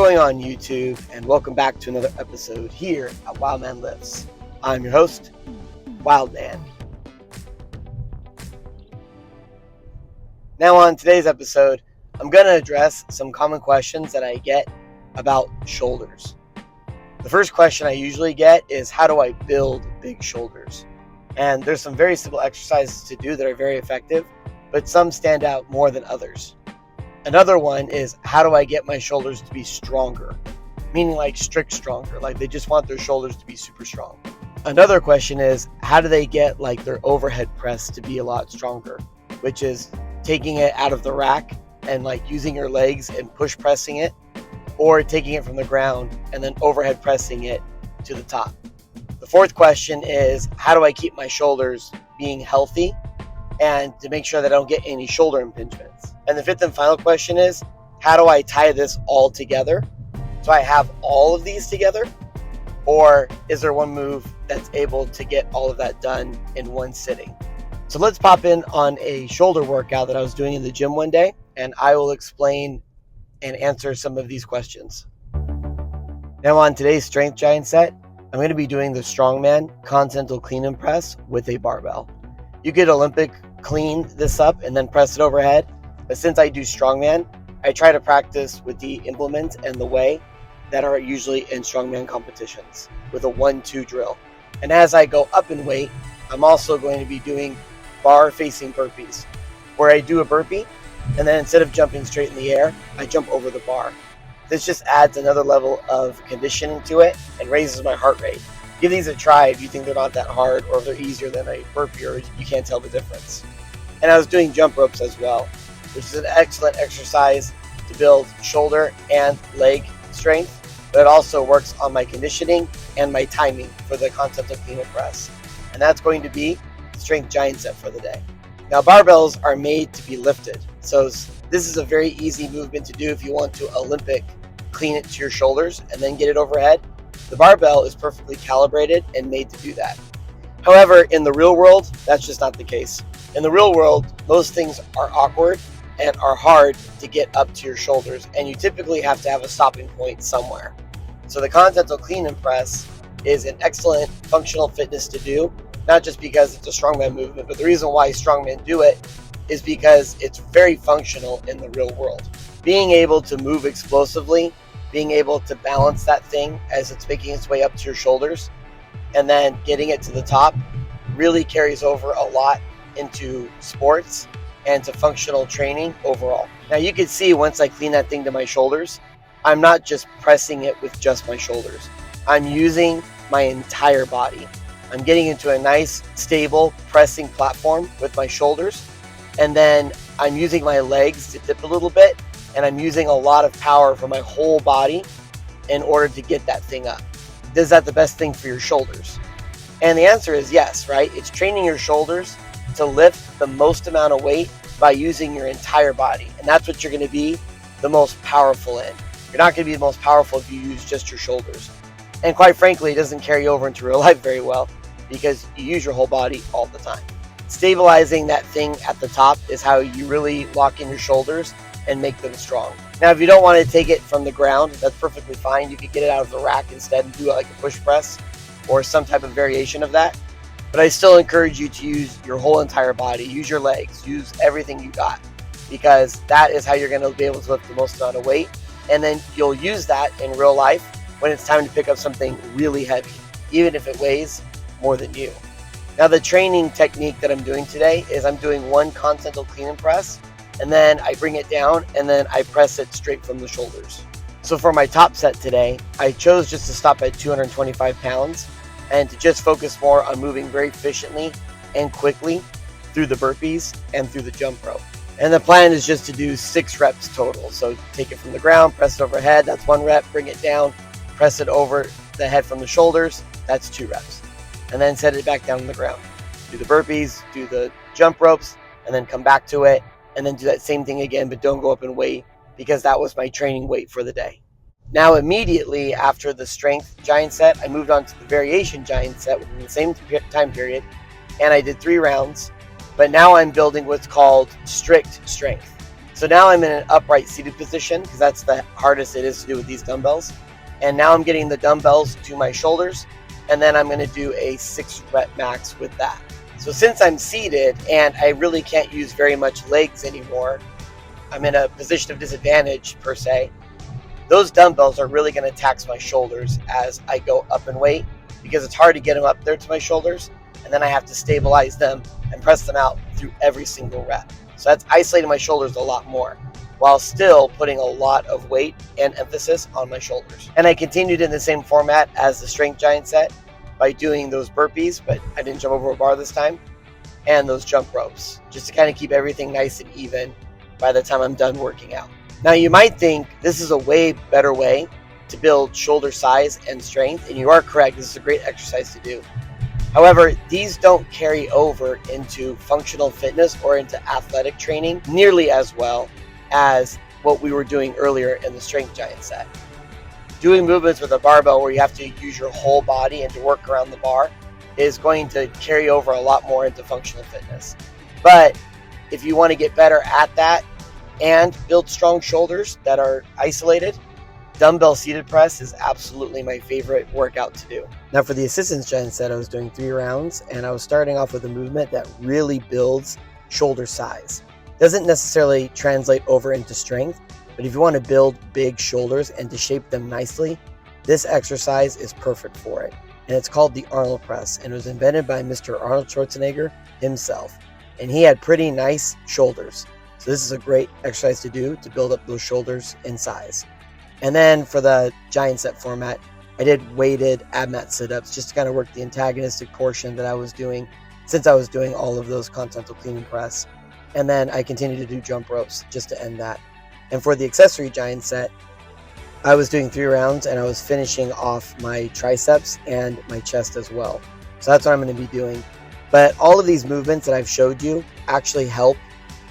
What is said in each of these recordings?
going on YouTube, and welcome back to another episode here at WILDMAN Lifts. I'm your host, WILDMAN. Now on today's episode, I'm going to address some common questions that I get about shoulders. The first question I usually get is, how do I build big shoulders? And there's some very simple exercises to do that are very effective, but some stand out more than others. Another one is, how do I get my shoulders to be stronger? Meaning like strict stronger, like they just want their shoulders to be super strong. Another question is, how do they get like their overhead press to be a lot stronger? Which is taking it out of the rack and like using your legs and push pressing it, or taking it from the ground and then overhead pressing it to the top. The fourth question is, how do I keep my shoulders being healthy and to make sure that I don't get any shoulder impingements? And the fifth and final question is, how do I tie this all together? Do I have all of these together? Or is there one move that's able to get all of that done in one sitting? So let's pop in on a shoulder workout that I was doing in the gym one day, and I will explain and answer some of these questions. Now on today's strength giant set, I'm going to be doing the strongman continental clean and press with a barbell. You could Olympic clean this up and then press it overhead. But since I do strongman, I try to practice with the implements and the way that are usually in strongman competitions with a 1-2 drill. And as I go up in weight, I'm also going to be doing bar facing burpees, where I do a burpee and then instead of jumping straight in the air, I jump over the bar. This just adds another level of conditioning to it and raises my heart rate. Give these a try if you think they're not that hard or if they're easier than a burpee or you can't tell the difference. And I was doing jump ropes as well, which is an excellent exercise to build shoulder and leg strength, but it also works on my conditioning and my timing for the continental clean and press. And that's going to be the strength giant set for the day. Now barbells are made to be lifted, so this is a very easy movement to do if you want to Olympic clean it to your shoulders and then get it overhead. The barbell is perfectly calibrated and made to do that. However, in the real world, that's just not the case. In the real world, most things are awkward and are hard to get up to your shoulders, and you typically have to have a stopping point somewhere. So the continental clean and press is an excellent functional fitness to do, not just because it's a strongman movement, but the reason why strongmen do it is because it's very functional in the real world. Being able to move explosively, being able to balance that thing as it's making its way up to your shoulders, and then getting it to the top really carries over a lot into sports and to functional training overall. Now you can see once I clean that thing to my shoulders, I'm not just pressing it with just my shoulders. I'm using my entire body. I'm getting into a nice, stable pressing platform with my shoulders, and then I'm using my legs to dip a little bit, and I'm using a lot of power from my whole body in order to get that thing up. Is that the best thing for your shoulders? And the answer is yes, right? It's training your shoulders to lift the most amount of weight by using your entire body. And that's what you're going to be the most powerful in. You're not going to be the most powerful if you use just your shoulders. And quite frankly, it doesn't carry over into real life very well because you use your whole body all the time. Stabilizing that thing at the top is how you really lock in your shoulders and make them strong. Now, if you don't want to take it from the ground, that's perfectly fine. You could get it out of the rack instead and do it like a push press or some type of variation of that. But I still encourage you to use your whole entire body, use your legs, use everything you got, because that is how you're going to be able to lift the most amount of weight. And then you'll use that in real life when it's time to pick up something really heavy, even if it weighs more than you. Now, the training technique that I'm doing today is I'm doing one continental clean and press, and then I bring it down and then I press it straight from the shoulders. So for my top set today, I chose just to stop at 225 pounds and to just focus more on moving very efficiently and quickly through the burpees and through the jump rope. And the plan is just to do 6 reps total. So take it from the ground, press it overhead, that's 1 rep, bring it down, press it over the head from the shoulders, that's 2 reps. And then set it back down on the ground. Do the burpees, do the jump ropes, and then come back to it, and then do that same thing again, but don't go up in weight because that was my training weight for the day. Now, immediately after the strength giant set, I moved on to the variation giant set within the same time period, and I did 3 rounds, but now I'm building what's called strict strength. So now I'm in an upright seated position because that's the hardest it is to do with these dumbbells. And now I'm getting the dumbbells to my shoulders, and then I'm going to do a 6 rep max with that. So since I'm seated and I really can't use very much legs anymore, I'm in a position of disadvantage per se, those dumbbells are really going to tax my shoulders as I go up in weight, because it's hard to get them up there to my shoulders, and then I have to stabilize them and press them out through every single rep. So that's isolating my shoulders a lot more, while still putting a lot of weight and emphasis on my shoulders. And I continued in the same format as the strength giant set by doing those burpees, but I didn't jump over a bar this time, and those jump ropes, just to kind of keep everything nice and even by the time I'm done working out. Now you might think this is a way better way to build shoulder size and strength, and you are correct, this is a great exercise to do. However, these don't carry over into functional fitness or into athletic training nearly as well as what we were doing earlier in the strength giant set. Doing movements with a barbell where you have to use your whole body and to work around the bar is going to carry over a lot more into functional fitness. But if you want to get better at that and build strong shoulders that are isolated, dumbbell seated press is absolutely my favorite workout to do. Now for the assistance giant set, I was doing 3 rounds, and I was starting off with a movement that really builds shoulder size. Doesn't necessarily translate over into strength, but if you want to build big shoulders and to shape them nicely, this exercise is perfect for it. And it's called the Arnold press, and it was invented by Mr. Arnold Schwarzenegger himself. And he had pretty nice shoulders. So this is a great exercise to do to build up those shoulders in size. And then for the giant set format, I did weighted ab mat sit-ups just to kind of work the antagonistic portion that I was doing since I was doing all of those continental clean and press. And then I continued to do jump ropes just to end that. And for the accessory giant set, I was doing 3 rounds, and I was finishing off my triceps and my chest as well. So that's what I'm going to be doing. But all of these movements that I've showed you actually help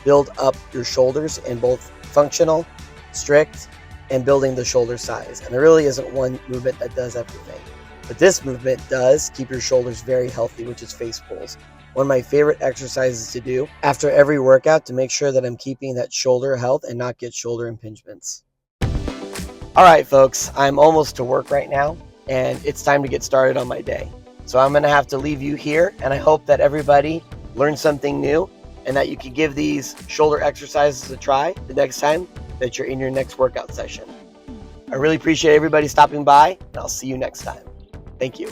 build up your shoulders in both functional, strict, and building the shoulder size. And there really isn't one movement that does everything. But this movement does keep your shoulders very healthy, which is face pulls. One of my favorite exercises to do after every workout to make sure that I'm keeping that shoulder health and not get shoulder impingements. All right, folks, I'm almost to work right now, and it's time to get started on my day. So I'm going to have to leave you here, and I hope that everybody learned something new and that you can give these shoulder exercises a try the next time that you're in your next workout session. I really appreciate everybody stopping by, and I'll see you next time. Thank you.